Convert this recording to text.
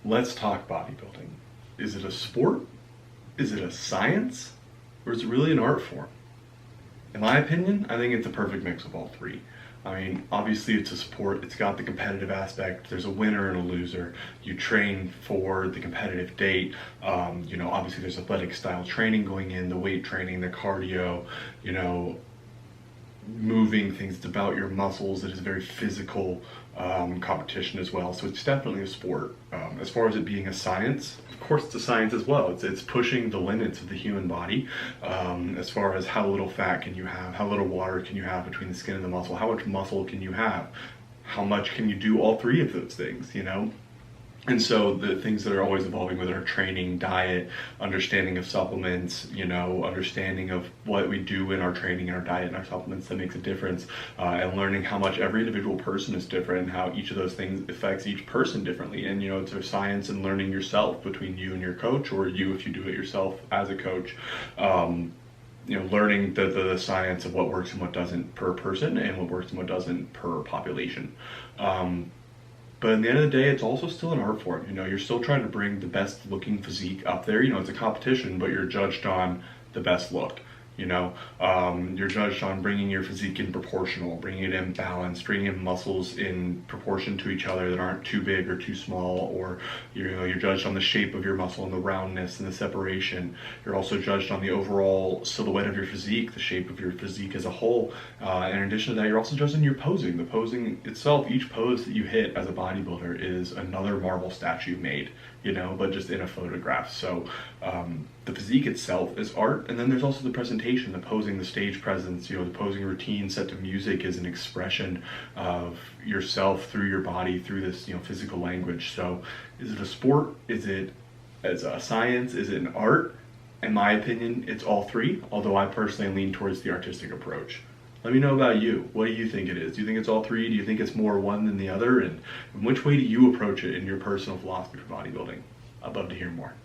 let's talk bodybuilding. Is it a sport? Is it a science? Or is it really an art form? In my opinion, I think it's a perfect mix of all three. I mean, obviously it's a sport, it's got the competitive aspect, there's a winner and a loser. You train for the competitive date. Obviously there's athletic style training going in, the weight training, the cardio, moving things. It's about your muscles. It is a very physical competition as well. So it's definitely a sport. As far as it being a science, of course it's a science as well. It's pushing the limits of the human body as far as how little fat can you have, how little water can you have between the skin and the muscle, how much muscle can you have, how much can you do all three of those things, And so the things that are always evolving with our training, diet, understanding of supplements, understanding of what we do in our training and our diet and our supplements that makes a difference, and learning how much every individual person is different and how each of those things affects each person differently. And, it's a science in learning yourself between you and your coach, or you if you do it yourself as a coach. Learning the science of what works and what doesn't per person and what works and what doesn't per population. But at the end of the day, it's also still an art form. You're still trying to bring the best looking physique up there. It's a competition, but you're judged on the best look. You're judged on bringing your physique in proportional, bringing it in balanced, bringing in muscles in proportion to each other that aren't too big or too small, or you're judged on the shape of your muscle and the roundness and the separation. You're also judged on the overall silhouette of your physique, the shape of your physique as a whole. And in addition to that, you're also judged on your posing. The posing itself, each pose that you hit as a bodybuilder is another marble statue made, but just in a photograph. So the physique itself is art, and then there's also the presentation, the posing, the stage presence, the posing routine set to music is an expression of yourself through your body, through this, physical language. So is it a sport? Is it as a science? Is it an art? In my opinion, it's all three, although I personally lean towards the artistic approach. Let me know about you. What do you think it is? Do you think it's all three? Do you think it's more one than the other? And which way do you approach it in your personal philosophy for bodybuilding? I'd love to hear more.